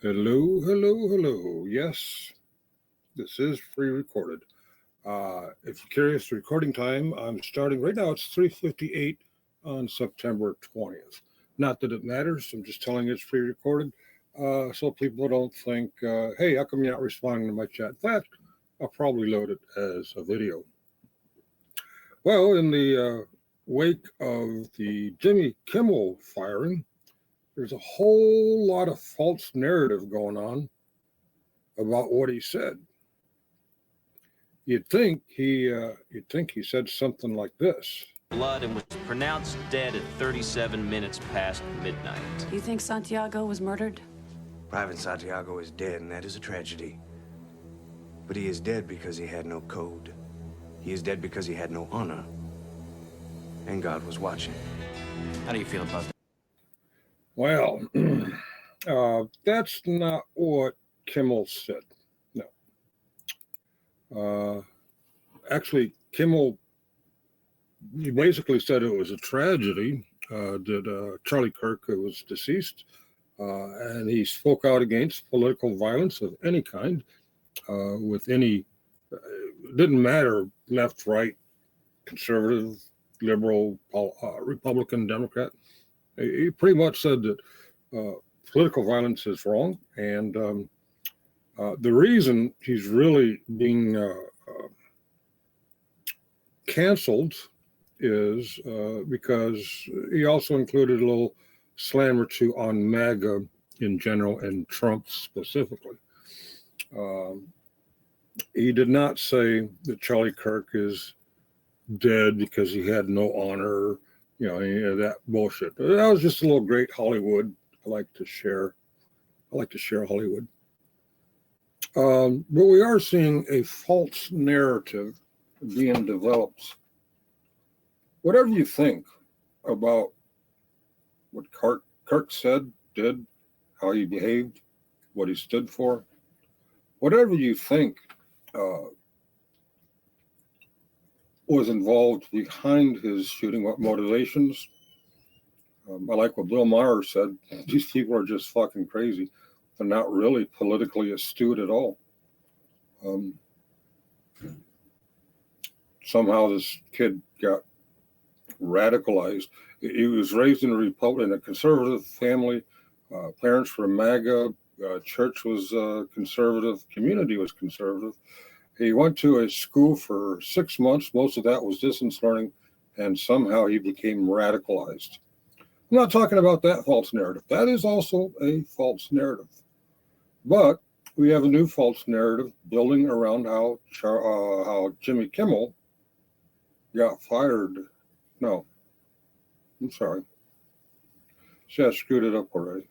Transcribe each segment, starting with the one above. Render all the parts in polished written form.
Hello, hello, hello. Yes, this is pre-recorded. If you're curious, the recording time, I'm starting right now. It's 3:58 on September 20th. Not that it matters. I'm just telling you it's pre-recorded, so people don't think, "Hey, how come you're not responding to my chat?" In fact, I'll probably load it as a video. Well, in the wake of the Jimmy Kimmel firing, there's a whole lot of false narrative going on about what he said. You'd think he said something like this. Blood and was pronounced dead at 37 minutes past midnight. You think Santiago was murdered? Private Santiago is dead, and that is a tragedy. But he is dead because he had no code. He is dead because he had no honor. And God was watching. How do you feel about that? Well, that's not what Kimmel said. No. Actually, Kimmel, he basically said it was a tragedy that Charlie Kirk, who was deceased, and he spoke out against political violence of any kind, with any, it didn't matter left, right, conservative, liberal, Republican, Democrat. He pretty much said that political violence is wrong, and the reason he's really being canceled is because he also included a little slam or two on MAGA in general and Trump specifically. He did not say that Charlie Kirk is dead because he had no honor, any of that bullshit. That was just a little great Hollywood. I like to share Hollywood. But we are seeing a false narrative being developed. Whatever you think about what Kirk said, did, how he behaved, what he stood for, whatever you think was involved behind his shooting, what motivations. I like what Bill Maher said. These people are just fucking crazy. They're not really politically astute at all. Somehow this kid got radicalized. He was raised in a conservative family. Parents were MAGA. Church was conservative. Community was conservative. He went to a school for 6 months. Most of that was distance learning, and somehow he became radicalized. I'm not talking about that false narrative. That is also a false narrative. But we have a new false narrative building around how Jimmy Kimmel got fired. No, I'm sorry. See, I screwed it up already.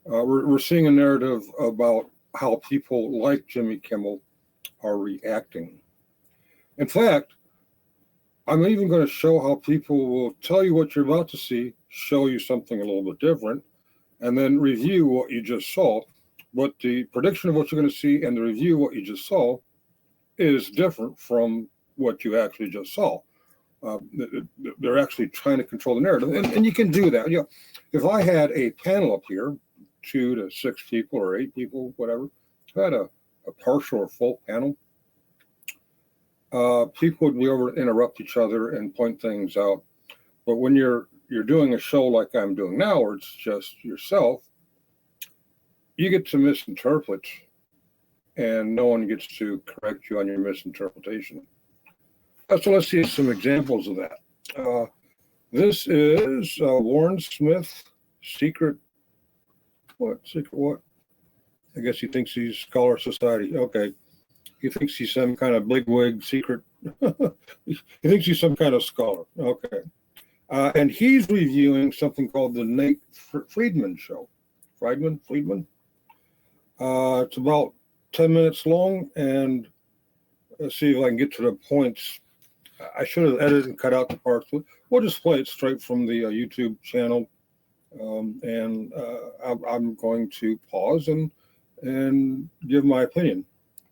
We're seeing a narrative about how people like Jimmy Kimmel are reacting. In fact, I'm even going to show how people will tell you what you're about to see, show you something a little bit different, and then review what you just saw. But the prediction of what you're going to see and the review of what you just saw is different from what you actually just saw. They're actually trying to control the narrative, and you can do that. If I had a panel up here, 2 to 6 people or 8 people, whatever, if I had a partial or full panel, people would be able to interrupt each other and point things out. But when you're doing a show like I'm doing now, where it's just yourself, you get to misinterpret, and no one gets to correct you on your misinterpretation. So let's see some examples of that. This is Warren Smith, secret what? I guess he thinks he's Scholar Society. Okay. He thinks he's some kind of bigwig secret. He thinks he's some kind of scholar. Okay. And he's reviewing something called the Nate Friedman Show. Friedman? It's about 10 minutes long, and let's see if I can get to the points. I should have edited and cut out the parts. We'll just play it straight from the YouTube channel. And I'm going to pause and give my opinion.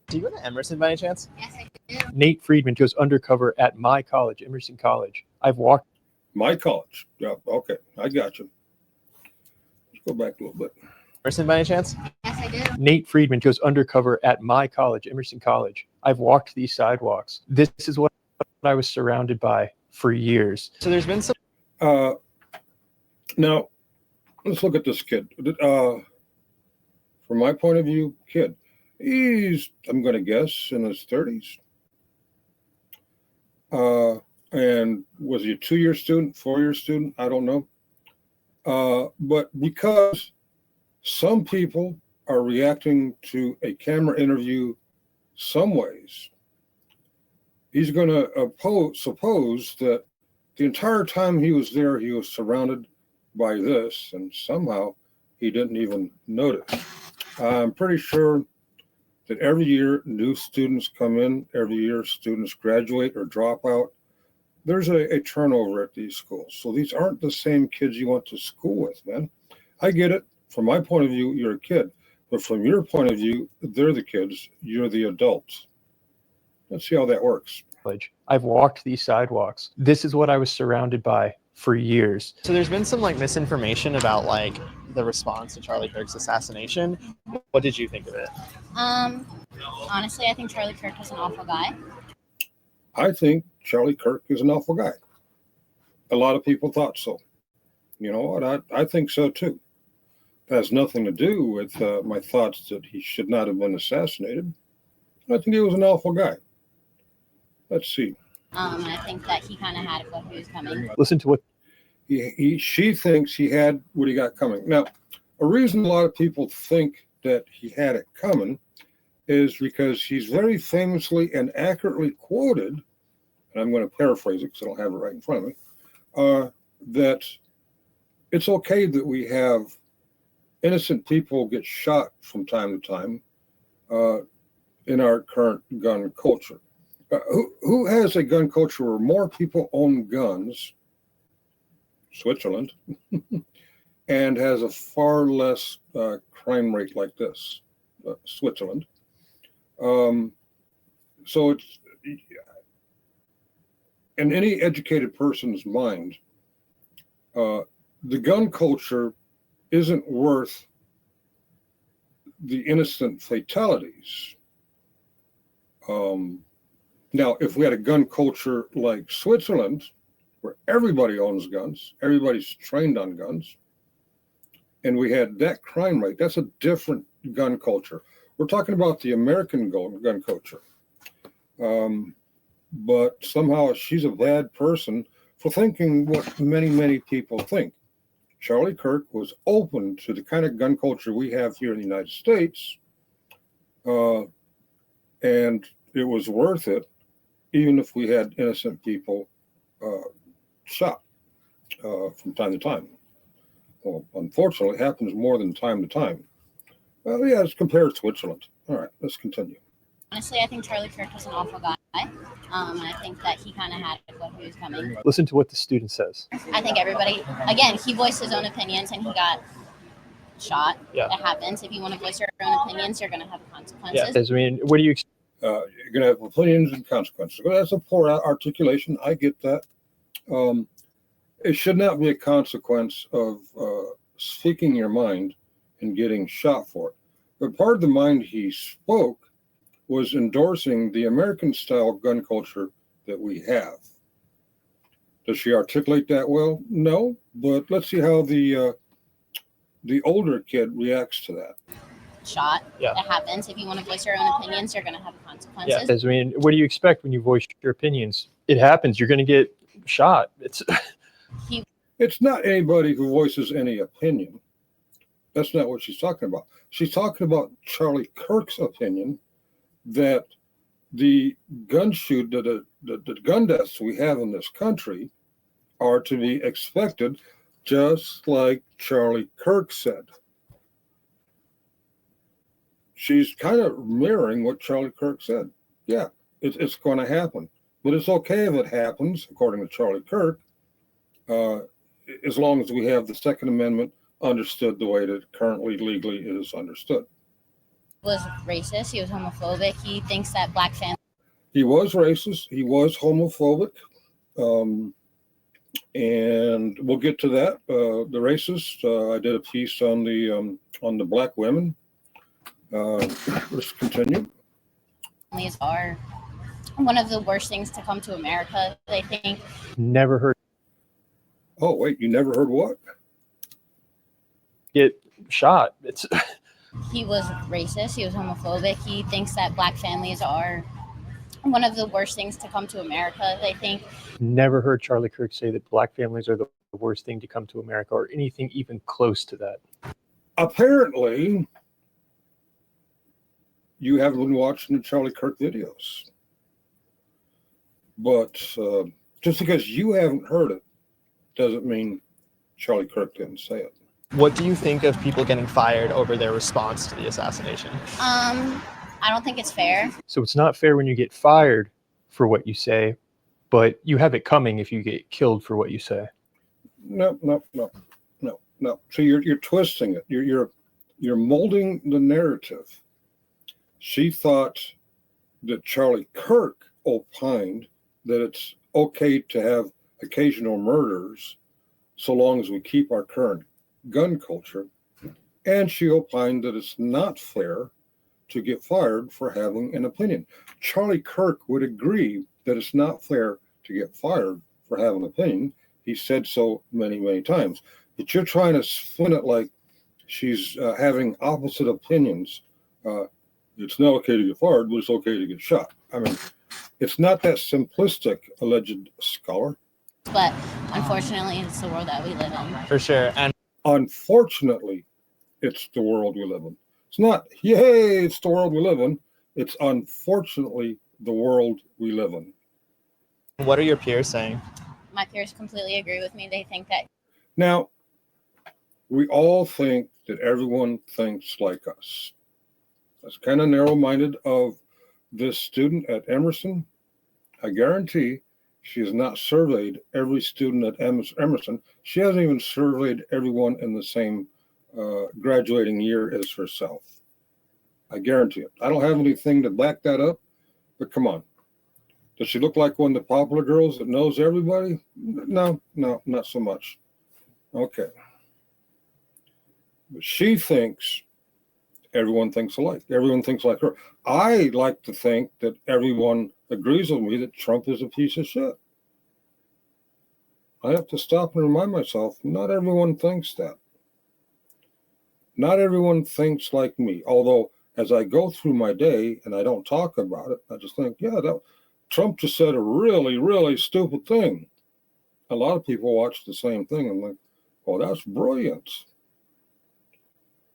Do you go to Emerson by any chance? Yes, I do. Nate Friedman goes undercover at my college, Emerson College. I've walked. My college. Yeah, okay. I got you. Go back a little bit. Emerson by any chance? Yes, I do. Nate Friedman goes undercover at my college, Emerson College. I've walked these sidewalks. This is what I was surrounded by for years. So there's been some. Now, let's look at this kid. From my point of view, kid. He's, I'm going to guess, in his 30s. And was he a 2-year student, 4-year student? I don't know. But because some people are reacting to a camera interview some ways, he's going to suppose that the entire time he was there, he was surrounded by this, and somehow he didn't even notice. I'm pretty sure that every year new students come in, every year students graduate or drop out. There's a turnover at these schools. So these aren't the same kids you went to school with, man. I get it. From my point of view, you're a kid. But from your point of view, they're the kids. You're the adults. Let's see how that works. I've walked these sidewalks. This is what I was surrounded by for years. So there's been some misinformation about the response to Charlie Kirk's assassination. What did you think of it? Honestly, I think Charlie Kirk was an awful guy. I think Charlie Kirk is an awful guy. A lot of people thought so. You know what? I think so too. It has nothing to do with my thoughts that he should not have been assassinated. I think he was an awful guy. Let's see. I think that he kind of had what he was coming. Listen to what she thinks he had what he got coming. Now, a reason a lot of people think that he had it coming is because he's very famously and accurately quoted, and I'm going to paraphrase it because I don't have it right in front of me, that it's okay that we have innocent people get shot from time to time in our current gun culture. Who has a gun culture where more people own guns? Switzerland. And has a far less crime rate like this, Switzerland. So it's in any educated person's mind, the gun culture isn't worth the innocent fatalities. Now, if we had a gun culture like Switzerland, where everybody owns guns, everybody's trained on guns, and we had that crime rate, that's a different gun culture. We're talking about the American gun culture. But somehow she's a bad person for thinking what many, many people think. Charlie Kirk was open to the kind of gun culture we have here in the United States, and it was worth it, even if we had innocent people shot from time to time. Well, unfortunately, it happens more than time to time. Well, yeah, let's compare Switzerland. All right, let's continue. Honestly, I think Charlie Kirk was an awful guy. I think that he kind of had what he was coming. Listen to what the student says. I think everybody, again, he voiced his own opinions and he got shot. Yeah. That happens. If you want to voice your own opinions, you're going to have consequences. Yeah, I mean, what do you You're going to have opinions and consequences. Well, that's a poor articulation. I get that. It should not be a consequence of speaking your mind and getting shot for it. But part of the mind he spoke was endorsing the American-style gun culture that we have. Does she articulate that well? No, but let's see how the older kid reacts to that. Shot. Yeah. That happens. If you want to voice your own opinions, you're going to have consequences. I mean, what do you expect when you voice your opinions? It happens. You're going to get shot. It's not anybody who voices any opinion. That's not what she's talking about. She's talking about Charlie Kirk's opinion that the gun the gun deaths we have in this country are to be expected, just like Charlie Kirk said. She's kind of mirroring what Charlie Kirk said. Yeah, it's going to happen. But it's okay if it happens, according to Charlie Kirk, as long as we have the Second Amendment understood the way that it currently legally is understood. He was racist. He was homophobic. He thinks that black families. He was racist. He was homophobic. And we'll get to that. The racist. I did a piece on the black women. Let's continue. Families are one of the worst things to come to America. They think. Never heard Oh wait, you never heard what? get shot. It's He was racist. He was homophobic. He thinks that black families are one of the worst things to come to America. They think. never heard Charlie Kirk say that black families are the worst thing to come to America or anything even close to that. Apparently, you haven't been watching the Charlie Kirk videos. But just because you haven't heard it doesn't mean Charlie Kirk didn't say it. What do you think of people getting fired over their response to the assassination? I don't think it's fair. So it's not fair when you get fired for what you say, but you have it coming if you get killed for what you say. No. So you're twisting it. You're molding the narrative. She thought that Charlie Kirk opined that it's okay to have occasional murders so long as we keep our current gun culture, and she opined that it's not fair to get fired for having an opinion. Charlie Kirk would agree that it's not fair to get fired for having an opinion. He said so many, many times. But you're trying to spin it like she's having opposite opinions. It's not okay to get fired, but it's okay to get shot. I mean, it's not that simplistic, alleged scholar. But unfortunately, it's the world that we live in. For sure. And Unfortunately, it's the world we live in. It's not, yay, it's the world we live in. It's unfortunately the world we live in. what are your peers saying? My peers completely agree with me. They think that. Now, we all think that everyone thinks like us. That's kind of narrow-minded of this student at Emerson. I guarantee she has not surveyed every student at Emerson. She hasn't even surveyed everyone in the same graduating year as herself. I guarantee it. I don't have anything to back that up, but come on. Does she look like one of the popular girls that knows everybody? No, not so much. Okay. But she thinks everyone thinks alike. Everyone thinks like her. I like to think that everyone agrees with me that Trump is a piece of shit. I have to stop and remind myself, not everyone thinks that. Not everyone thinks like me. Although, as I go through my day and I don't talk about it, I just think, yeah, Trump just said a really, really stupid thing. A lot of people watch the same thing and like, oh, that's brilliant.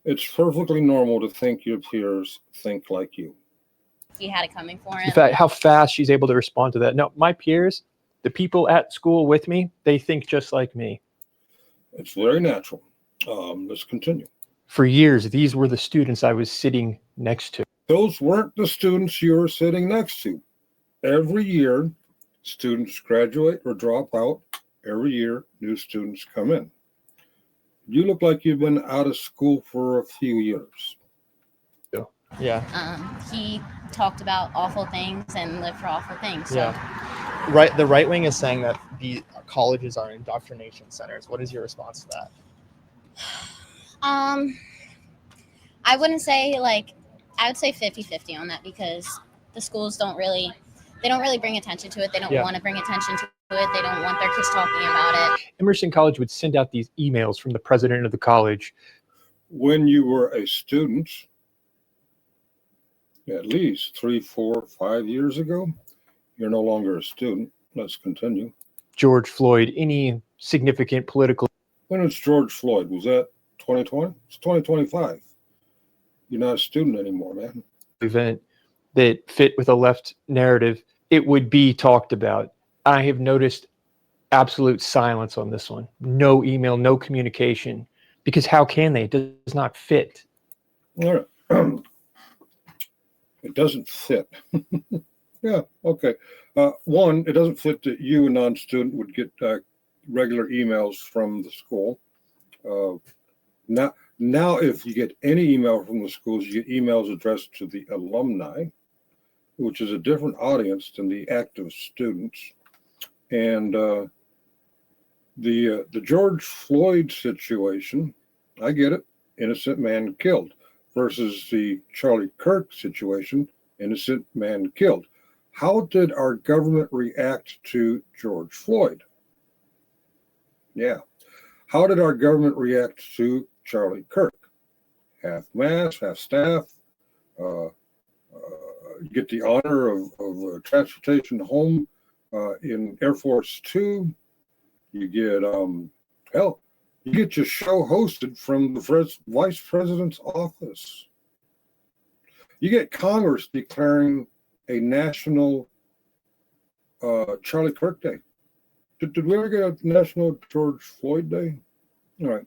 It's perfectly normal to think your peers think like you. He had it coming for him. In fact, how fast she's able to respond to that. No, my peers, the people at school with me, they think just like me. It's very natural. Let's continue. For years, these were the students I was sitting next to. Those weren't the students you were sitting next to. Every year, students graduate or drop out. Every year, new students come in. You look like you've been out of school for a few years. Yeah. He talked about awful things and lived for awful things. So. Yeah. Right. The right wing is saying that the colleges are indoctrination centers. What is your response to that? I wouldn't say I would say 50-50 on that because the schools don't really bring attention to it. They don't want to bring attention to it. They don't want their kids talking about it. Emerson College would send out these emails from the president of the college. When you were a student, at least 3, 4, 5 years ago, you're no longer a student. Let's continue. George Floyd, any significant political When was George Floyd? Was that 2020? It's 2025. You're not a student anymore, man. event that fit with a left narrative, it would be talked about. I have noticed absolute silence on this one. No email, no communication, because how can they? It does not fit. All right. It doesn't fit. Yeah, okay. One, it doesn't fit that you, a non-student, would get regular emails from the school. Now, if you get any email from the schools, you get emails addressed to the alumni, which is a different audience than the active students. And The George Floyd situation, I get it, innocent man killed, versus the Charlie Kirk situation, innocent man killed. How did our government react to George Floyd? Yeah. How did our government react to Charlie Kirk? Half mass, half staff. You get the honor of transportation home in Air Force Two. You get you get your show hosted from the vice president's office. You get Congress declaring a national Charlie Kirk Day. Did we ever get a national George Floyd Day? All right.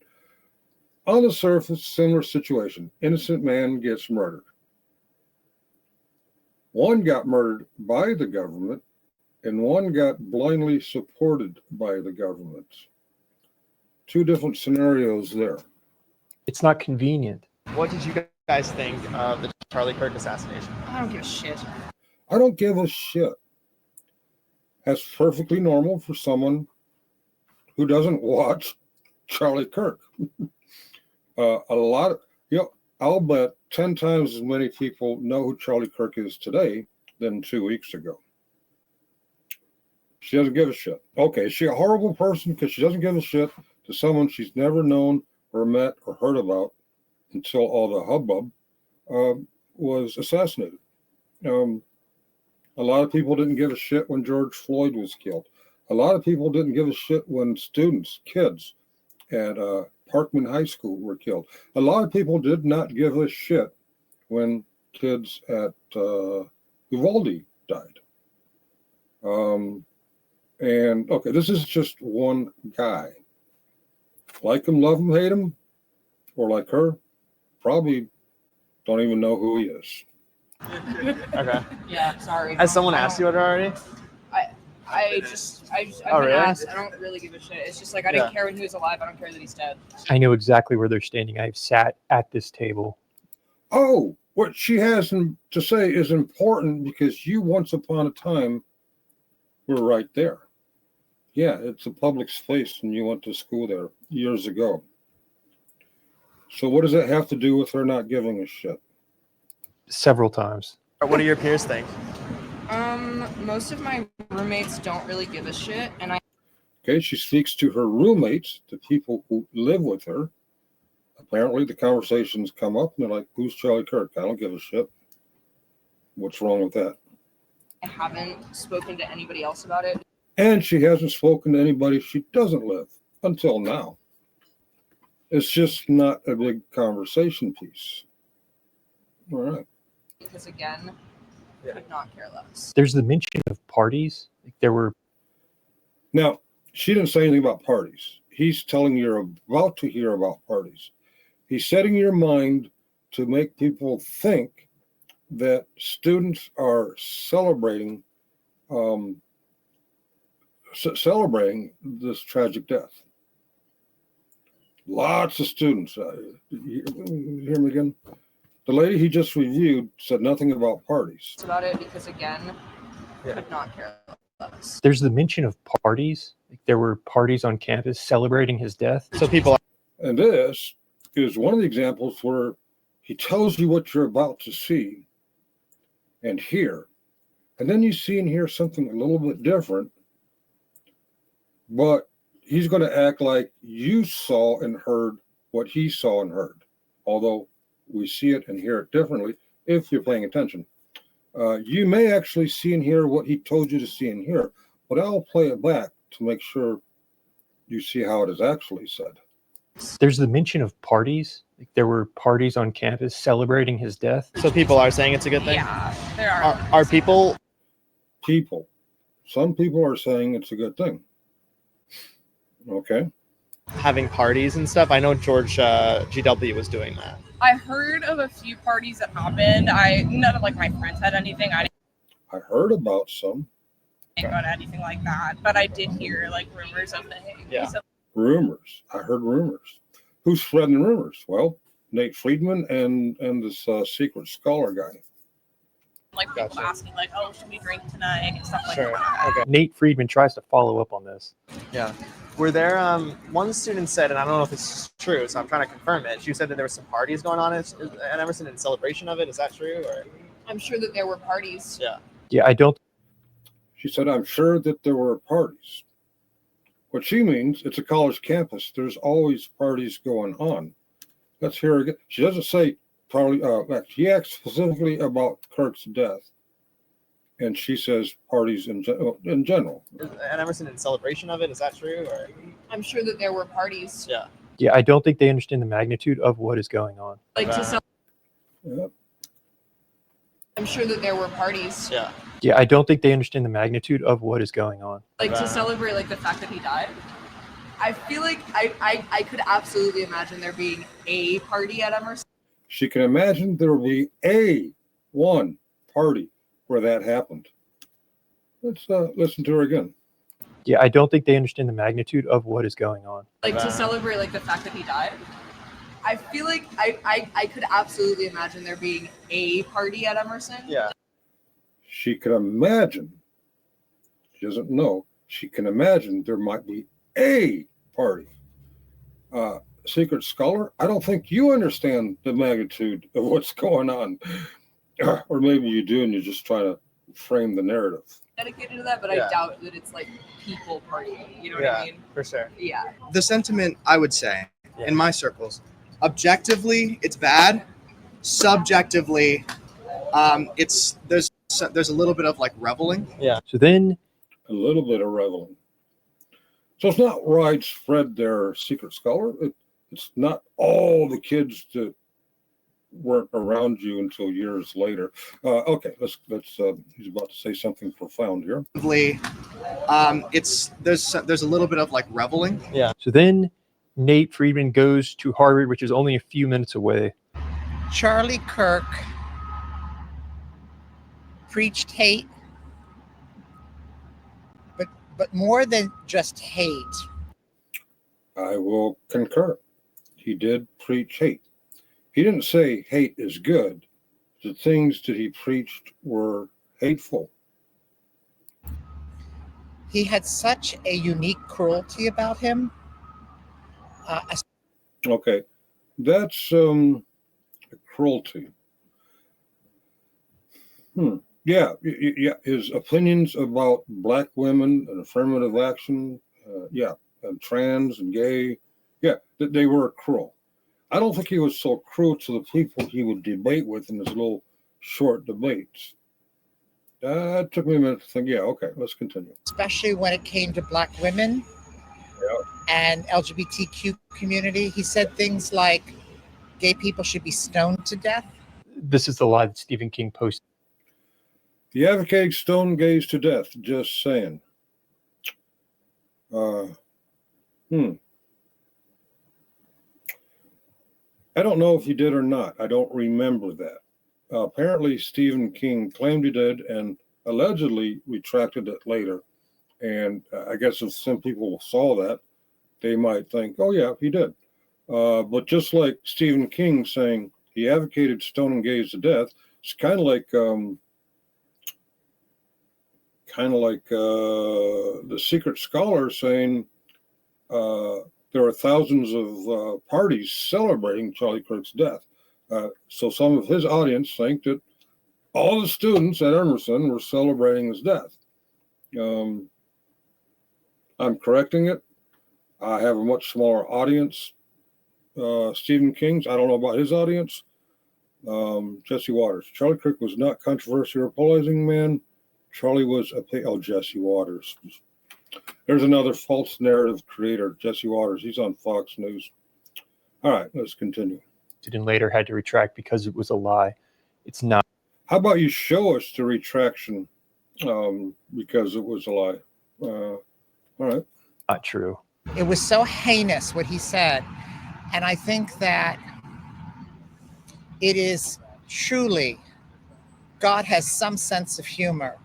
On the surface, similar situation. Innocent man gets murdered. One got murdered by the government, and one got blindly supported by the government. Two different scenarios there. It's not convenient. What did you guys think of the Charlie Kirk assassination? I don't give a shit. I don't give a shit. That's perfectly normal for someone who doesn't watch Charlie Kirk. A lot of, I'll bet 10 times as many people know who Charlie Kirk is today than 2 weeks ago. She doesn't give a shit. Okay, is she a horrible person because she doesn't give a shit to someone she's never known or met or heard about until all the hubbub was assassinated? A lot of people didn't give a shit when George Floyd was killed. A lot of people didn't give a shit when kids at Parkman High School were killed. A lot of people did not give a shit when kids at Uvalde died. And okay, this is just one guy. Like him, love him, hate him, or like her, probably don't even know who he is. Okay. Yeah, sorry. Has someone asked you it already? I've Oh, been really? asked. I don't really give a shit. It's just like I didn't Yeah. care when he was alive. I don't care that he's dead. I know exactly where they're standing. I've sat at this table. Oh, what she has to say is important because you once upon a time were right there. Yeah, it's a public space and you went to school there years ago. So what does that have to do with her not giving a shit? Several times. What do your peers think? Most of my roommates don't really give a shit, and I Okay, she speaks to her roommates, the people who live with her. Apparently the conversations come up and they're like, who's Charlie Kirk? I don't give a shit. What's wrong with that? haven't spoken to anybody else about it. And she hasn't spoken to anybody she doesn't live until now. It's just not a big conversation piece. All right. Because again, could not care less. There's the mention of parties. Like there were. Now, she didn't say anything about parties. He's telling you you're about to hear about parties. He's setting your mind to make people think that students are celebrating this tragic death. Lots of students. You hear me again? The lady he just reviewed said nothing about parties. It's about it because again, could not care less. There's the mention of parties. Like there were parties on campus celebrating his death. So people And this is one of the examples where he tells you what you're about to see and hear. And then you see and hear something a little bit different, but he's going to act like you saw and heard what he saw and heard, although we see it and hear it differently if you're paying attention. You may actually see and hear what he told you to see and hear, but I'll play it back to make sure you see how it is actually said. There's the mention of parties. Like there were parties on campus celebrating his death. So people are saying it's a good thing? Yeah, there are. Are people Some people are saying it's a good thing. Okay. having parties and stuff? I know George GW was doing that. I heard of a few parties that happened. None of like my friends had anything. I I heard about some didn't go to anything like that, but I did hear like rumors of things. Yeah. So rumors. I heard rumors. Who's spreading rumors? Well, Nate Friedman and this secret scholar guy. like people Gotcha. asking like, oh, should we drink tonight and stuff like Sure. that. Okay. Nate Friedman tries to follow up on this. Yeah. Were there one student said, and I don't know if it's true, so I'm trying to confirm it. She said that there were some parties going on at Emerson in celebration of it. Is that true? Or I'm sure that there were parties. yeah. Yeah, I don't. She said, I'm sure that there were parties. What she means, it's a college campus. There's always parties going on. Let's hear her again. She doesn't say probably, she asks specifically about Kirk's death. And she says parties in general. At Emerson in celebration of it. Is that true? Or I'm sure that there were parties. yeah. Yeah, I don't think they understand the magnitude of what is going on. Like to celebrate. Yep. I'm sure that there were parties. Yeah. Yeah, I don't think they understand the magnitude of what is going on. Like to celebrate like the fact that he died. I feel like I could absolutely imagine there being a party at Emerson. She can imagine there will be one party where that happened. Let's listen to her again. Yeah, I don't think they understand the magnitude of what is going on. Like to celebrate like the fact that he died. I feel like I could absolutely imagine there being a party at Emerson. Yeah. She can imagine, she doesn't know, she can imagine there might be a party. Secret Scholar, I don't think you understand the magnitude of what's going on. Or maybe you do and you're just trying to frame the narrative. Dedicated to that, but Yeah. I doubt that it's like people partying. You know what Yeah. I mean? For sure. Yeah. The sentiment, I would say, Yeah. in my circles, objectively, it's bad. Subjectively, there's a little bit of like reveling. So then, A little bit of reveling. So it's not widespread there, Secret Scholar. It's not all the kids that weren't around you until years later. Okay, let's. He's about to say something profound here. There's a little bit of like reveling. so then Nate Friedman goes to Harvard, which is only a few minutes away. Charlie Kirk preached hate, but more than just hate. I will concur. He did preach hate. He didn't say hate is good. The things that he preached were hateful. He had such a unique cruelty about him. Okay, that's cruelty. Yeah, yeah. His opinions about black women and affirmative action, and trans and gay, that they were cruel. I don't think he was so cruel to the people he would debate with in his little short debates. It took me a minute to think, okay, let's continue. Especially when it came to black women and LGBTQ community. He said things like gay people should be stoned to death. This is the lie that Stephen King posted. The advocating stone gays to death, just saying. I don't know if he did or not. I don't remember that. Apparently, Stephen King claimed he did and allegedly retracted it later. And I guess if some people saw that, they might think, oh, yeah, he did. But just like Stephen King saying he advocated stoning gays to death, it's kind of like the Secret Scholar saying there are thousands of parties celebrating Charlie Kirk's death. So some of his audience think that all the students at Emerson were celebrating his death. I'm correcting it. I have a much smaller audience. Stephen King's, I don't know about his audience. Jesse Waters. Charlie Kirk was not controversial or polarizing man. Charlie was Jesse Waters. There's another false narrative creator, Jesse Waters. He's on Fox News. All right, let's continue. And later had to retract because it was a lie. It's not. How about you show us the retraction because it was a lie? All right. Not true. It was so heinous what he said. And I think that it is truly, God has some sense of humor.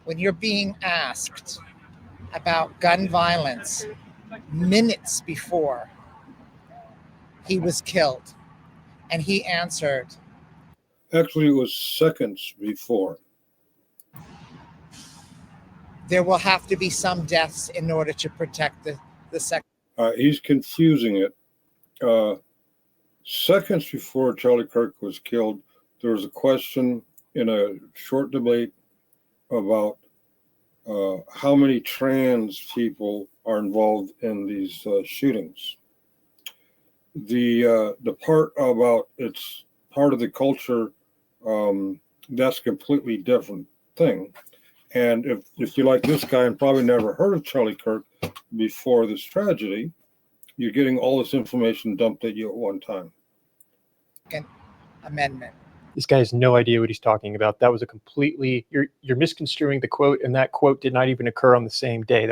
When you're being asked about gun violence minutes before he was killed, and he answered. Actually, it was seconds before. There will have to be some deaths in order to protect the second. He's confusing it. Seconds before Charlie Kirk was killed, there was a question in a short debate about how many trans people are involved in these shootings. The part about it's part of the culture, that's a completely different thing. And if you like this guy and probably never heard of Charlie Kirk before this tragedy, you're getting all this information dumped at you at one time. Amendment. This guy has no idea what he's talking about. That was a completely, you're misconstruing the quote, and that quote did not even occur on the same day.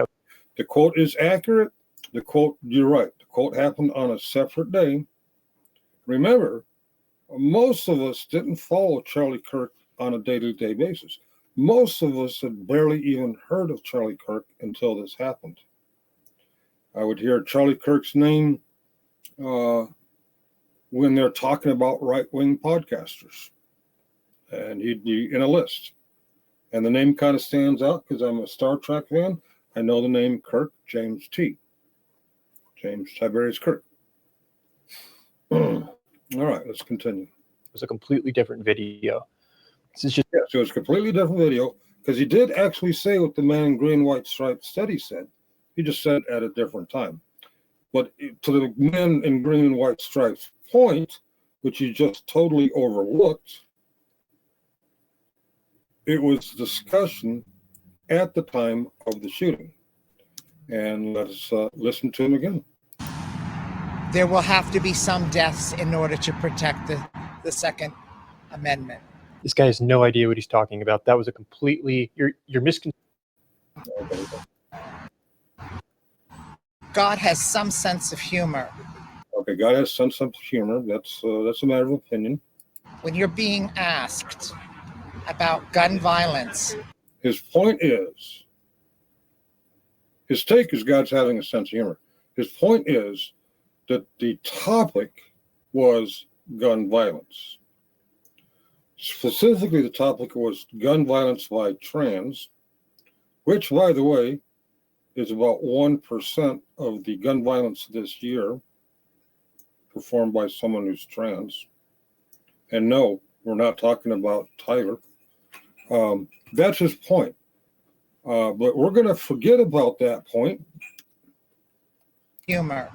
The quote is accurate. The quote, you're right. The quote happened on a separate day. Remember, most of us didn't follow Charlie Kirk on a day-to-day basis. Most of us had barely even heard of Charlie Kirk until this happened. I would hear Charlie Kirk's name when they're talking about right-wing podcasters, and he'd be in a list. And the name kind of stands out because I'm a Star Trek fan. I know the name Kirk, James Tiberius Kirk. All right, let's continue. It was a completely different video. This is just so it's a completely different video because he did actually say what the man in green white striped study said. He just said at a different time. But to the man in green and white stripes point, which he just totally overlooked, it was discussion at the time of the shooting. And let's listen to him again. There will have to be some deaths in order to protect the Second Amendment. This guy has no idea what he's talking about. That was a completely, you're misconstruing. God has some sense of humor. Okay, God has some sense of humor. That's a matter of opinion. When you're being asked about gun violence, his point is, his take is God's having a sense of humor. His point is that the topic was gun violence. Specifically, the topic was gun violence by trans, which, by the way, is about 1% of the gun violence this year performed by someone who's trans. And no, we're not talking about Tyler. That's his point. But we're going to forget about that point. Humor.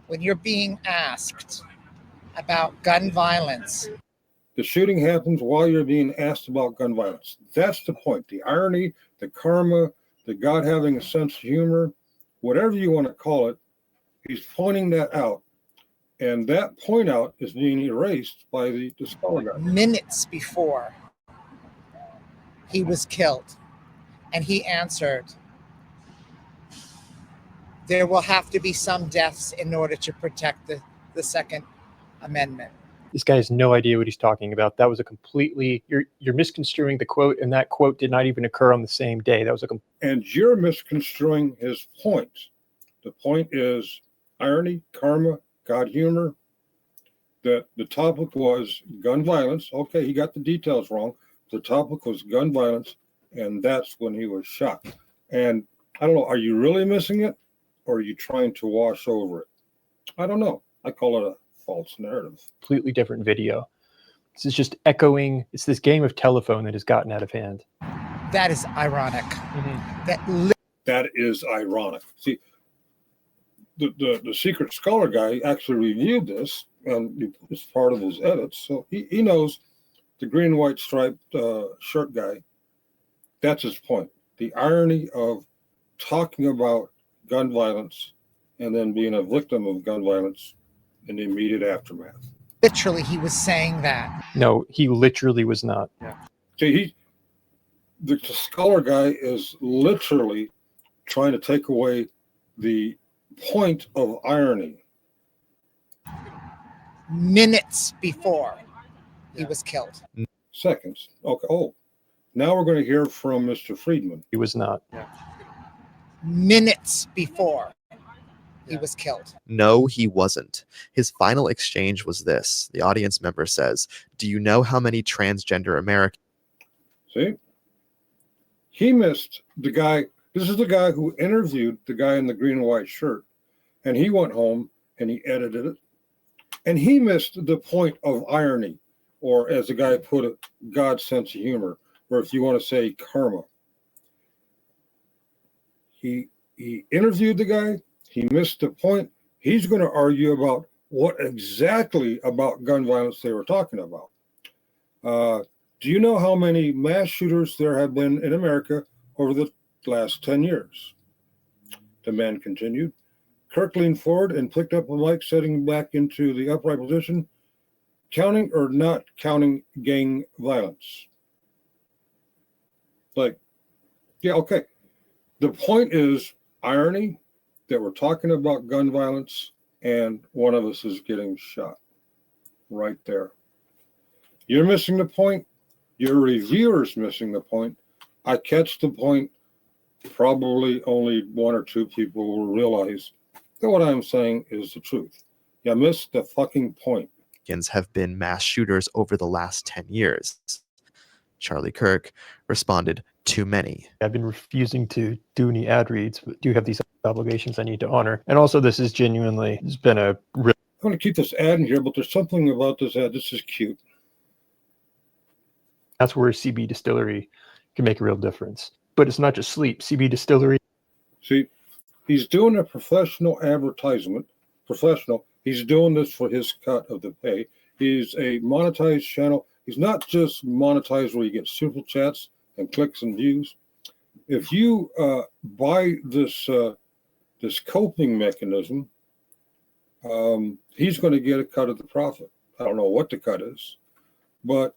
When you're being asked about gun violence. The shooting happens while you're being asked about gun violence. That's the point. The irony, the karma, the God having a sense of humor, whatever you want to call it, he's pointing that out. And that point out is being erased by the scholar guy. Minutes before he was killed. And he answered, there will have to be some deaths in order to protect the Second Amendment. This guy has no idea what he's talking about. That was a completely, you're misconstruing the quote, and that quote did not even occur on the same day. That was and you're misconstruing his point. The point is irony, karma, God humor, that the topic was gun violence. Okay, he got the details wrong. The topic was gun violence, and that's when he was shot. And I don't know, are you really missing it, or are you trying to wash over it? I don't know. I call it a false narrative. Completely different video. This is just echoing. It's this game of telephone that has gotten out of hand. That is ironic. Mm-hmm. That is ironic. See, the secret scholar guy actually reviewed this, and it's part of his edits. So he knows the green and white striped shirt guy. That's his point. The irony of talking about gun violence and then being a victim of gun violence in the immediate aftermath. Literally, he was saying that. No, he literally was not. Yeah. See, the scholar guy is literally trying to take away the point of irony. Minutes before he was killed. Seconds. Okay. Oh, now we're going to hear from Mr. Friedman. He was not. Yeah. Minutes before he was killed. No, he wasn't. His final exchange was this. The audience member says, "Do you know how many transgender Americans?" See? He missed the guy This is the guy who interviewed the guy in the green and white shirt, and he went home and he edited it, and he missed the point of irony, or as the guy put it, God's sense of humor, or if you want to say karma. He interviewed the guy, he missed the point. He's going to argue about what exactly about gun violence they were talking about. Do you know how many mass shooters there have been in America over the last 10 years? The man continued. Kirk leaned forward and picked up the mic, setting back into the upright position. Counting or not counting gang violence? Like, yeah, okay. The point is irony that we're talking about gun violence and one of us is getting shot right there. You're missing the point. Your reviewer's missing the point. I catch the point. Probably only one or two people will realize that what I'm saying is the truth. You missed the fucking point. Have been mass shooters over the last 10 years. Charlie Kirk responded, too many. I've been refusing to do any ad reads, but do have these obligations I need to honor. And also, this is genuinely, it's been a real. I'm going to keep this ad in here, but there's something about this ad. This is cute. That's where CB Distillery can make a real difference. But it's not just sleep. CB Distillery. See, he's doing a professional advertisement. Professional. He's doing this for his cut of the pay. He's a monetized channel. He's not just monetized where you get super chats and clicks and views. If you buy this this coping mechanism, he's going to get a cut of the profit. I don't know what the cut is, but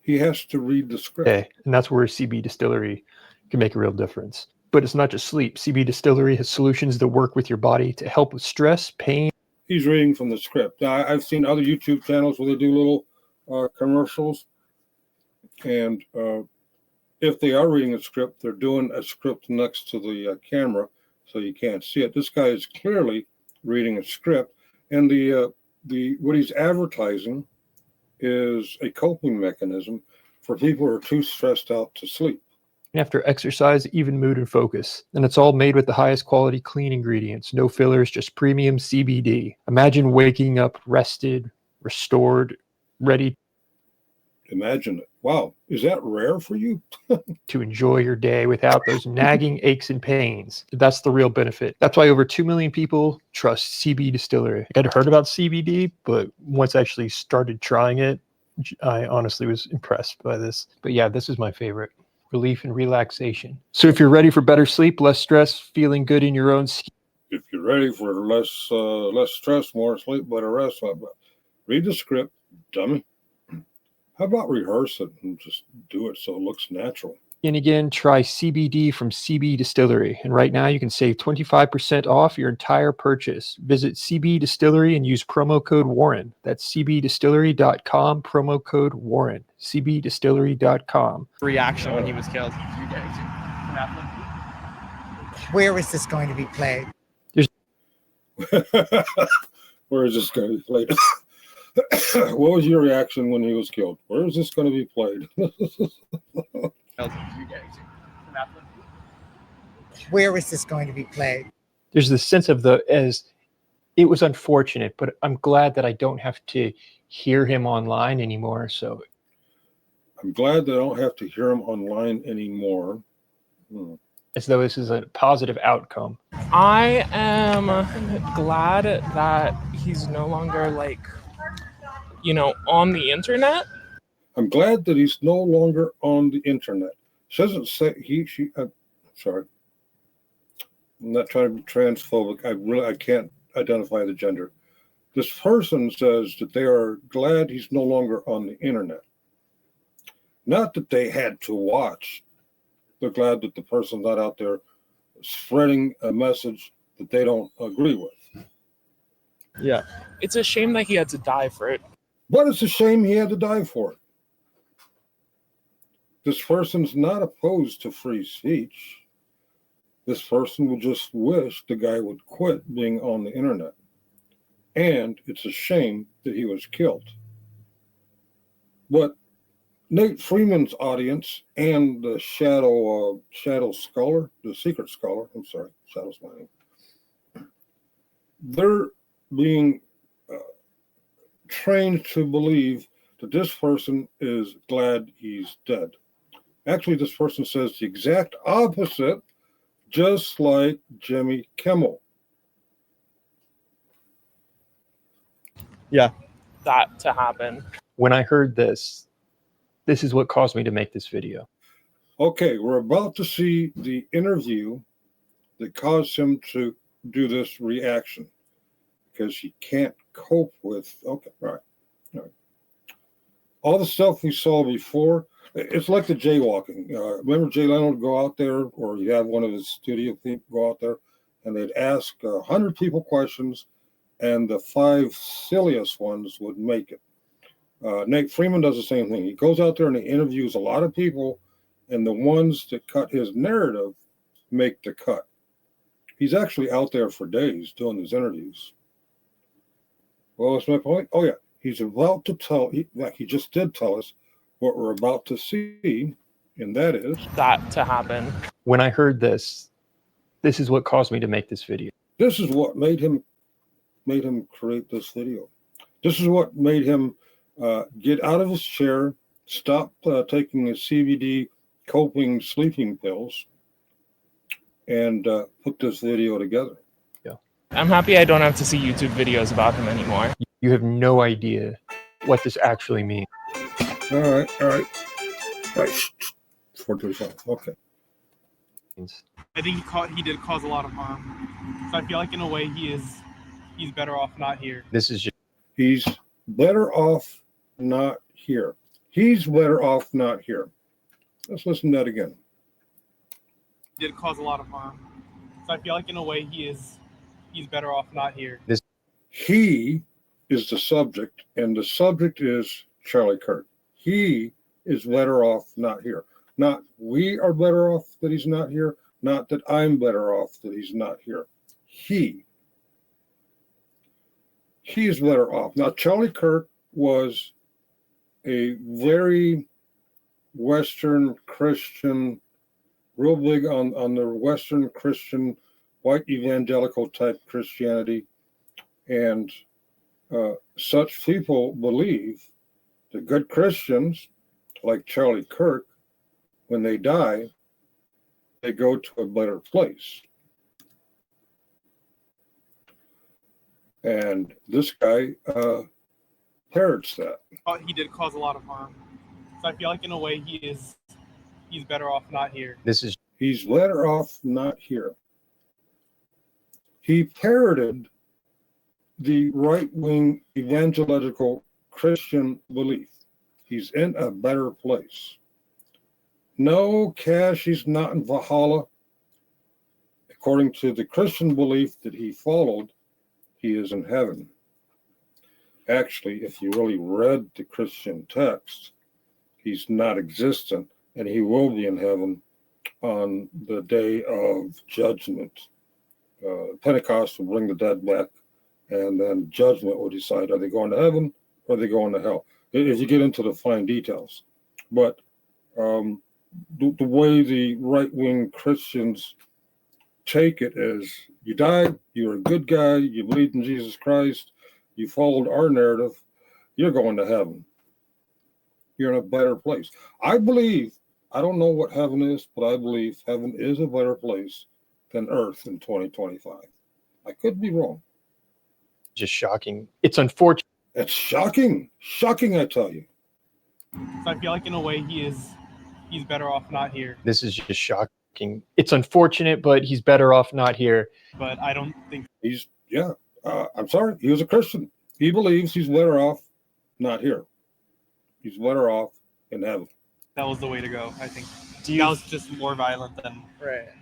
he has to read the script. Okay. And that's where CB Distillery can make a real difference. But it's not just sleep. CB Distillery has solutions that work with your body to help with stress, pain. He's reading from the script. Now, I've seen other YouTube channels where they do little commercials. And if they are reading a script, they're doing a script next to the camera, so you can't see it. This guy is clearly reading a script. And the what he's advertising is a coping mechanism for people who are too stressed out to sleep. After exercise, even mood and focus. And it's all made with the highest quality clean ingredients. No fillers, just premium CBD. Imagine waking up rested, restored, ready. Imagine it. Wow. Is that rare for you? To enjoy your day without those nagging aches and pains. That's the real benefit. That's why over 2 million people trust CB Distillery. I'd heard about CBD, but once I actually started trying it, I honestly was impressed by this. But yeah, this is my favorite. Relief and relaxation. So if you're ready for better sleep, less stress, feeling good in your own skin. If you're ready for less stress, more sleep, better rest, read the script, dummy. How about rehearse it and just do it so it looks natural? And again, try CBD from CB Distillery. And right now you can save 25% off your entire purchase. Visit CB Distillery and use promo code Warren. That's cbdistillery.com, promo code Warren. cbdistillery.com. Reaction when he was killed. Where is this going to be played? Where is this going to be played? What was your reaction when he was killed? Where is this going to be played? Where is this going to be played? There's this sense of it was unfortunate, but I'm glad that I don't have to hear him online anymore. So I'm glad that I don't have to hear him online anymore. As though this is a positive outcome. I am glad that he's no longer on the internet. I'm glad that he's no longer on the internet. She doesn't say sorry. I'm not trying to be transphobic. I can't identify the gender. This person says that they are glad he's no longer on the internet. Not that they had to watch. They're glad that the person's not out there spreading a message that they don't agree with. Yeah. It's a shame that he had to die for it. But it's a shame he had to die for it. This person's not opposed to free speech. This person will just wish the guy would quit being on the internet. And it's a shame that he was killed. But Nate Freeman's audience and the Shadow Scholar, the Secret Scholar, I'm sorry, Shadow's my name. They're being trained to believe that this person is glad he's dead. Actually, this person says the exact opposite, just like Jimmy Kimmel. Yeah. That to happen. When I heard this is what caused me to make this video. Okay, we're about to see the interview that caused him to do this reaction because he can't cope with, okay, all right. All the stuff we saw before, it's like the jaywalking. Remember Jay Leno would go out there, or you have one of his studio people go out there, and they'd ask 100 people questions, and the 5 silliest ones would make it. Nate Freeman does the same thing. He goes out there and he interviews a lot of people, and the ones that cut his narrative make the cut. He's actually out there for days doing these interviews. Well, what's my point? Oh, yeah. He's about to tell, he just did tell us what we're about to see, and that is that to happen. When I heard this is what caused me to make this video. This is what made him create this video. This is what made him get out of his chair, stop taking his CBD coping sleeping pills, and put this video together. Yeah. I'm happy I don't have to see YouTube videos about him anymore. You have no idea what this actually means. All right. 425. Okay. I think he did cause a lot of harm. So I feel like in a way he's better off not here. This is just... He's better off not here. He's better off not here. Let's listen to that again. He did cause a lot of harm. So I feel like in a way he's better off not here. He is the subject, and the subject is Charlie Kirk. He is better off not here. Not we are better off that he's not here. Not that I'm better off that he's not here. He is better off. Now, Charlie Kirk was a very Western Christian, real big on the Western Christian, white evangelical type Christianity. And such people believe that good Christians, like Charlie Kirk, when they die, they go to a better place. And this guy parrots that. He did cause a lot of harm. So I feel like in a way he's better off not here. He's better off not here. He parroted the right-wing evangelical Christian belief. He's in a better place. No, Cash, he's not in Valhalla. According to the Christian belief that he followed, he is in heaven. Actually, if you really read the Christian text, he's not existent, and he will be in heaven on the day of judgment. Pentecost will bring the dead back, and then judgment will decide, are they going to heaven or are they going to hell? If you get into the fine details. But the way the right-wing Christians take it is, you died, you're a good guy, you believed in Jesus Christ, you followed our narrative, you're going to heaven. You're in a better place. I believe, I don't know what heaven is, but I believe heaven is a better place than earth in 2025. I could be wrong. Just shocking. It's unfortunate. It's shocking. Shocking, I tell you. So I feel like in a way he's better off not here. This is just shocking. It's unfortunate, but he's better off not here. But I don't think I'm sorry. He was a Christian. He believes he's better off not here. He's better off in heaven. that was the way to go, I think. That was just more violent than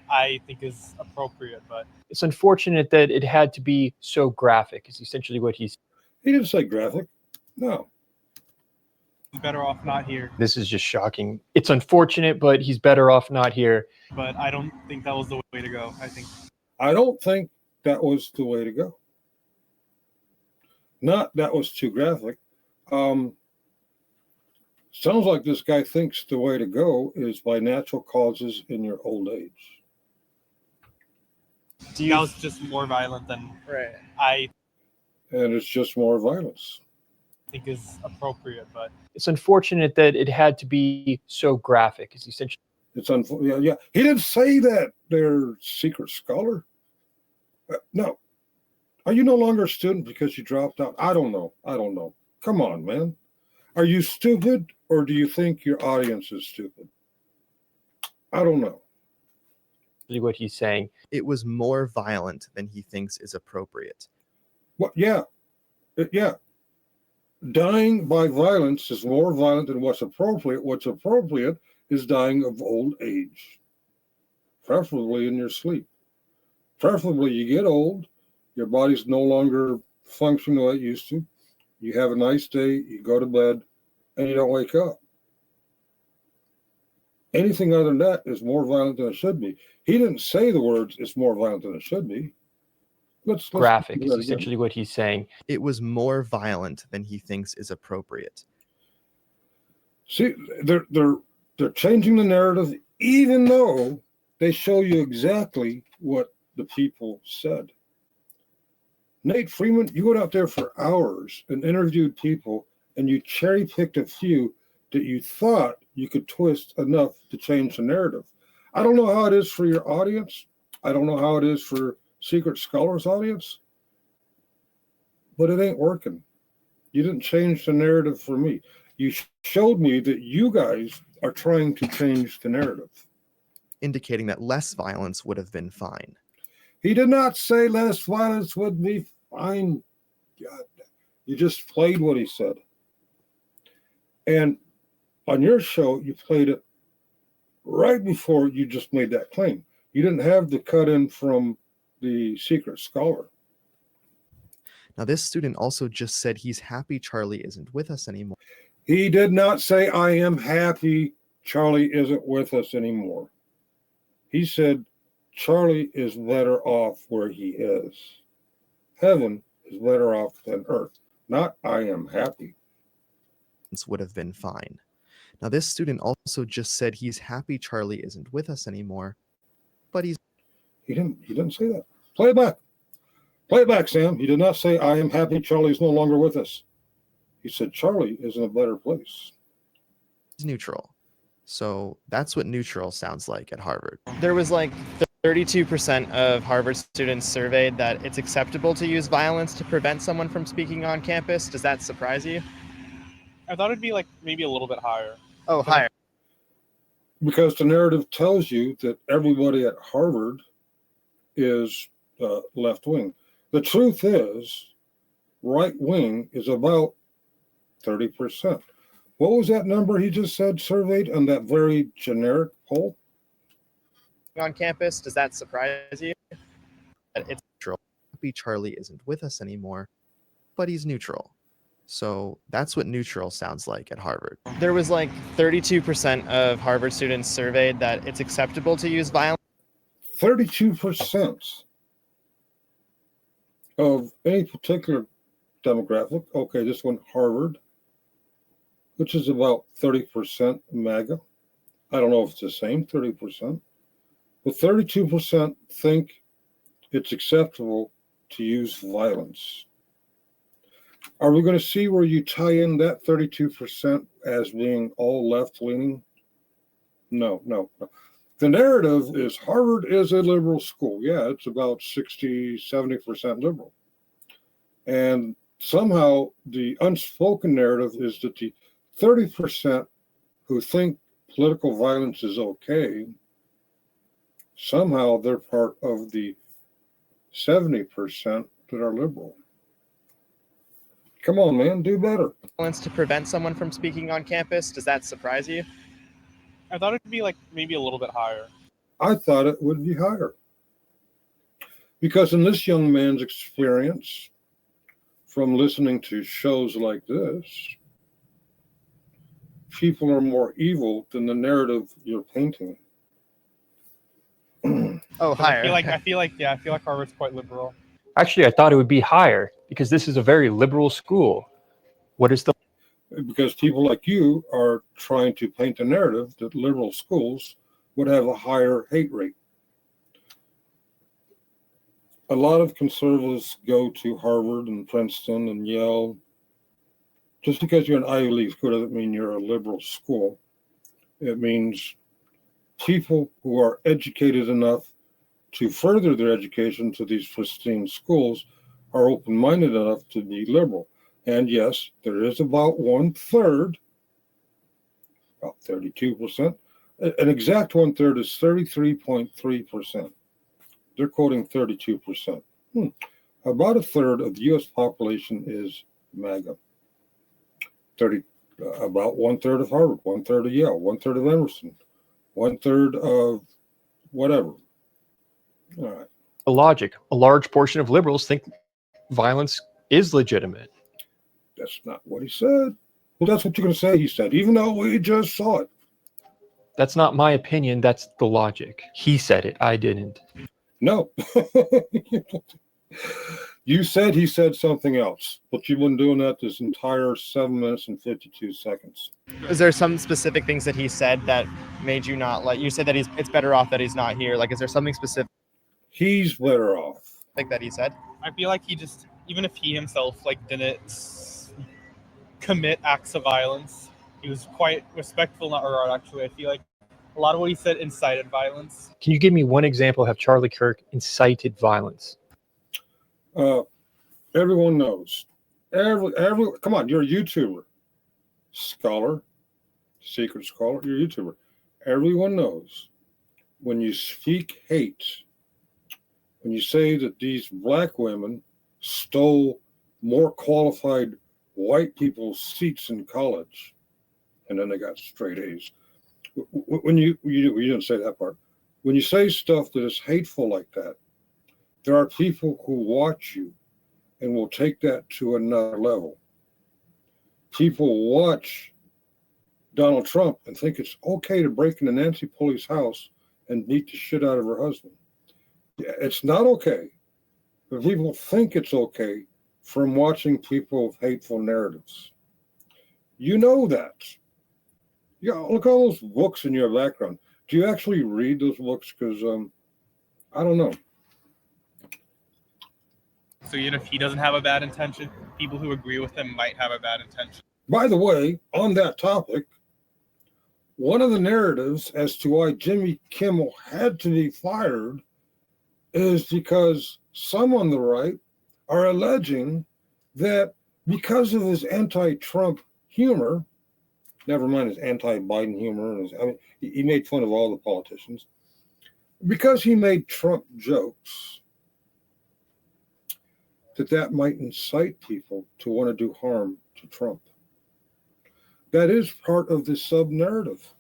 I think is appropriate, but it's unfortunate that it had to be so graphic. Is essentially what he didn't say graphic. No. He's better off not here. This is just shocking. It's unfortunate, but he's better off not here. But I don't think that was the way to go, I think. I don't think that was the way to go. Not that was too graphic. Sounds like this guy thinks the way to go is by natural causes in your old age. That was just more violent than Right. I And it's just more violence. think is appropriate, but It's unfortunate that it had to be so graphic. It's essentially Yeah. He didn't say that, there, secret scholar. No. Are you no longer a student because you dropped out? I don't know. Come on, man. Are you stupid, or do you think your audience is stupid? I don't know. what he's saying. It was more violent than he thinks is appropriate. What? Yeah. Yeah. Dying by violence is more violent than what's appropriate. What's appropriate is dying of old age, preferably in your sleep. Preferably you get old, your body's no longer functioning the way it used to. You have a nice day, you go to bed, and you don't wake up. Anything other than that is more violent than it should be. He didn't say the words, it's more violent than it should be. Let's Graphic do is that again. essentially what he's saying. It was more violent than he thinks is appropriate. See, they're changing the narrative, even though they show you exactly what the people said. Nate Freeman, you went out there for hours and interviewed people, and you cherry picked a few that you thought you could twist enough to change the narrative. I don't know how it is for your audience. I don't know how it is for Secret Scholars audience, but it ain't working. You didn't change the narrative for me. You showed me that you guys are trying to change the narrative. Indicating that less violence would have been fine. He did not say less violence would be fine. God, you just played what he said. And on your show, you played it right before you just made that claim. You didn't have the cut in from the Secret Scholar. Now, this student also just said he's happy Charlie isn't with us anymore. He did not say, I am happy Charlie isn't with us anymore. He said, Charlie is better off where he is. Heaven is better off than earth. Not, I am happy. Would have been fine. Now, this student also just said he's happy Charlie isn't with us anymore, but he didn't say that. Play it back. Play it back, Sam. He did not say, I am happy Charlie is no longer with us. He said, Charlie is in a better place. He's neutral. So that's what neutral sounds like at Harvard. There was like 32% of Harvard students surveyed that it's acceptable to use violence to prevent someone from speaking on campus. Does that surprise you? I thought it'd be like maybe a little bit higher. Oh, higher. Because the narrative tells you that everybody at Harvard is left wing. The truth is, right wing is about 30%. What was that number he just said surveyed on that very generic poll? On campus, does that surprise you? It's neutral. Happy Charlie isn't with us anymore, but he's neutral. So that's what neutral sounds like at Harvard. There was like 32% of Harvard students surveyed that it's acceptable to use violence. 32% of any particular demographic. Okay, this one, Harvard, which is about 30% MAGA. I don't know if it's the same, 30%. But 32% think it's acceptable to use violence. Are we going to see where you tie in that 32% as being all left-leaning? No. The narrative is Harvard is a liberal school. Yeah, it's about 60, 70% liberal. And somehow the unspoken narrative is that the 30% who think political violence is okay, somehow they're part of the 70% that are liberal. Come on, man, do better. Violence to prevent someone from speaking on campus. Does that surprise you? I thought it'd be like maybe a little bit higher. I thought it would be higher. Because in this young man's experience, from listening to shows like this, people are more evil than the narrative you're painting. Oh, higher. I feel like Harvard's quite liberal. Actually, I thought it would be higher because this is a very liberal school. What is the because people like you are trying to paint a narrative that liberal schools would have a higher hate rate. A lot of conservatives go to Harvard and Princeton and Yale. Just because you're an Ivy League school doesn't mean you're a liberal school. It means people who are educated enough to further their education to these pristine schools are open-minded enough to be liberal. And yes, there is about 1/3, about 32%. An exact 1/3 is 33.3%. They're quoting 32%. About 1/3 of the U.S. population is MAGA. About 1/3 of Harvard, 1/3 of Yale, 1/3 of Emerson, 1/3 of whatever. All right. A logic. A large portion of liberals think violence is legitimate. That's not what he said. Well, that's what you're going to say he said, even though we just saw it. That's not my opinion. That's the logic. He said it. I didn't. No. You said he said something else, but you've been doing that this entire 7 minutes and 52 seconds. Is there some specific things that he said that made you not like? You said that it's better off that he's not here. Like, is there something specific? He's better off. That he said. I feel like he just, even if he himself like didn't commit acts of violence, he was quite respectful in that regard. Actually, I feel like a lot of what he said incited violence. Can you give me one example of how Charlie Kirk incited violence? Everyone knows. Come on, you're a YouTuber, scholar, secret scholar. You're a YouTuber. Everyone knows when you speak hate, when you say that these black women stole more qualified white people's seats in college, and then they got straight A's. When you didn't say that part. When you say stuff that is hateful like that, there are people who watch you and will take that to another level. People watch Donald Trump and think it's okay to break into Nancy Pelosi's house and beat the shit out of her husband. It's not okay, but people think it's okay from watching people with hateful narratives. You know that. Yeah, look at all those books in your background. Do you actually read those books? Because I don't know. So even if he doesn't have a bad intention, people who agree with him might have a bad intention. By the way, on that topic, one of the narratives as to why Jimmy Kimmel had to be fired is because some on the right are alleging that because of his anti-Trump humor, never mind his anti-Biden humor, he made fun of all the politicians, because he made Trump jokes, that might incite people to want to do harm to Trump. That is part of the sub-narrative.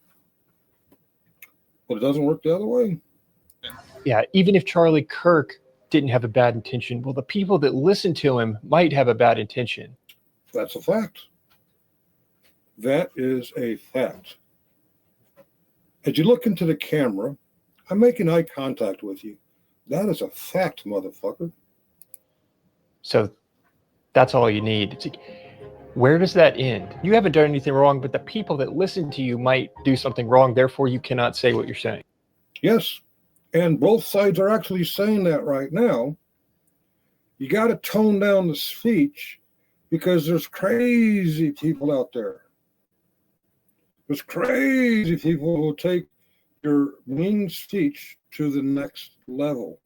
But it doesn't work the other way. Yeah, even if Charlie Kirk didn't have a bad intention, well, the people that listen to him might have a bad intention. That's a fact. That is a fact. As you look into the camera, I'm making eye contact with you. That is a fact, motherfucker. So that's all you need. It's like, where does that end? You haven't done anything wrong, but the people that listen to you might do something wrong. Therefore, you cannot say what you're saying. Yes. And both sides are actually saying that right now. You got to tone down the speech because there's crazy people out there. There's crazy people who will take your mean speech to the next level.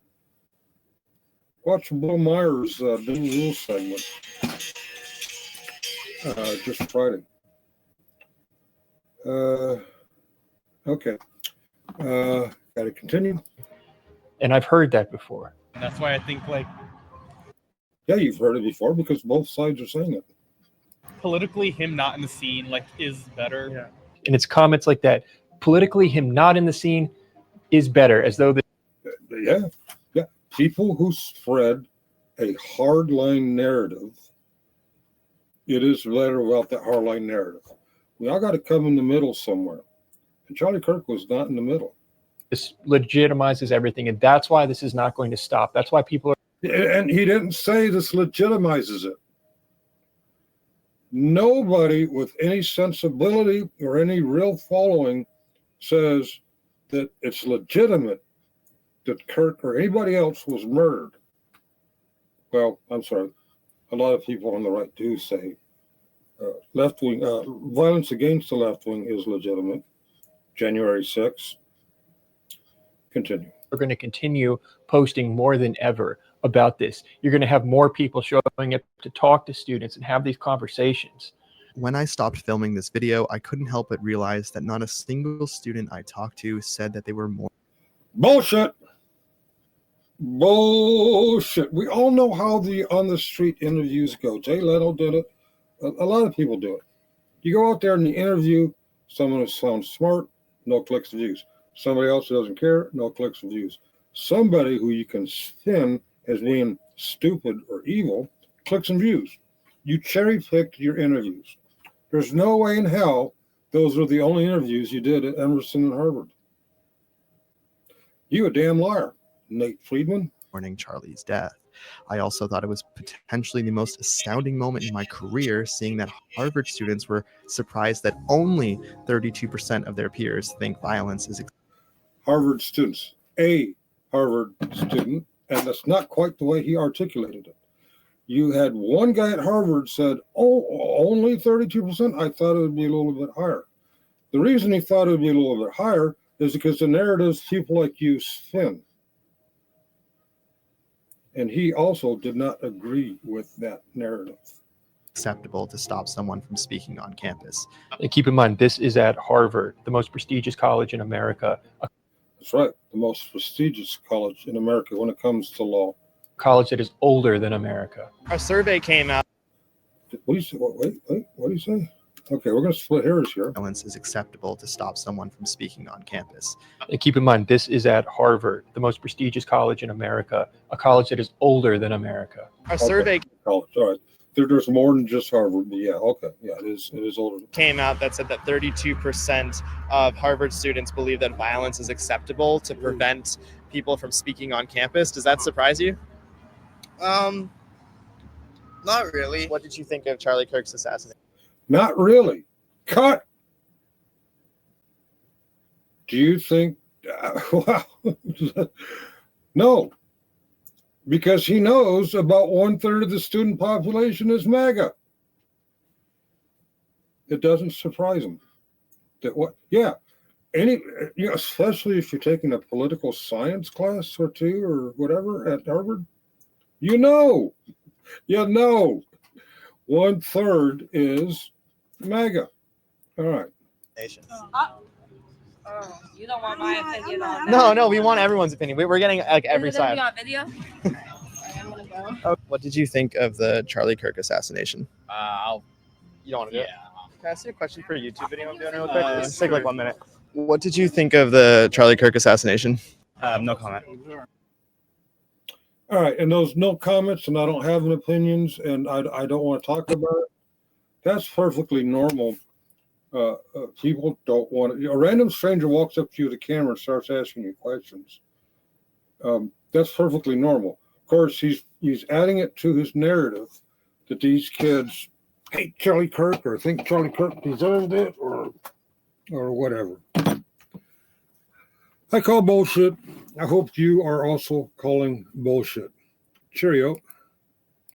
Watch Bill Myers' New Rules segment just Friday. Okay. Got to continue. And I've heard that before. And that's why I think, yeah, you've heard it before because both sides are saying it. Politically, him not in the scene, is better. Yeah. And it's comments like that. Politically, him not in the scene is better, as though Yeah. People who spread a hardline narrative, it is better about that hardline narrative. We all got to come in the middle somewhere. And Charlie Kirk was not in the middle. This legitimizes everything, and that's why this is not going to stop. That's why people are... And he didn't say this legitimizes it. Nobody with any sensibility or any real following says that it's legitimate that Kirk or anybody else was murdered. Well, I'm sorry. A lot of people on the right do say left-wing violence against the left wing is legitimate. January 6th. Continue. We're going to continue posting more than ever about this. You're going to have more people showing up to talk to students and have these conversations. When I stopped filming this video, I couldn't help but realize that not a single student I talked to said that they were more. Bullshit. Bullshit. We all know how the on the street interviews go. Jay Leno did it. A lot of people do it. You go out there and you interview someone who sounds smart, no clicks and views. Somebody else who doesn't care, no clicks and views. Somebody who you can spin as being stupid or evil, clicks and views. You cherry picked your interviews. There's no way in hell those are the only interviews you did at Emerson and Harvard. You a damn liar, Nate Friedman. Mourning Charlie's death. I also thought it was potentially the most astounding moment in my career, seeing that Harvard students were surprised that only 32% of their peers think violence is. Harvard students, a Harvard student, and that's not quite the way he articulated it. You had one guy at Harvard said, oh, only 32%? I thought it would be a little bit higher. The reason he thought it would be a little bit higher is because the narratives people like you spin. And he also did not agree with that narrative. Acceptable to stop someone from speaking on campus. And keep in mind, this is at Harvard, the most prestigious college in America. That's right, the most prestigious college in America when it comes to law. College that is older than America. Our survey came out. What do you say? Wait, what do you say? Okay, we're going to split hairs here. Violence is acceptable to stop someone from speaking on campus. And keep in mind, this is at Harvard, the most prestigious college in America, a college that is older than America. Our survey college, all right. There's more than just Harvard, but yeah, okay, yeah, it is older. Came out that said that 32% of Harvard students believe that violence is acceptable to prevent people from speaking on campus. Does that surprise you? Not really. What did you think of Charlie Kirk's assassination? Not really. Cut. Do you think? Wow. No. Because he knows about 1/3 of the student population is MAGA. It doesn't surprise him. That what? Yeah. Especially if you're taking a political science class or two or whatever at Harvard, you know 1/3 is MAGA. All right. Oh, you don't want my opinion on that? No, we want everyone's opinion. We're getting like every Is it gonna side. be on video? I'm gonna go. Oh, what did you think of the Charlie Kirk assassination? You don't want to do it? Can I ask you a question for a YouTube video I'm doing real quick? Just take like 1 minute. What did you think of the Charlie Kirk assassination? No comment. All right, and those no comments, and I don't have an opinions, and I don't want to talk about it. That's perfectly normal. People don't want to. A random stranger walks up to you with a camera and starts asking you questions. That's perfectly normal. Of course, he's adding it to his narrative that these kids hate Charlie Kirk or think Charlie Kirk deserved it or whatever. I call bullshit. I hope you are also calling bullshit. Cheerio.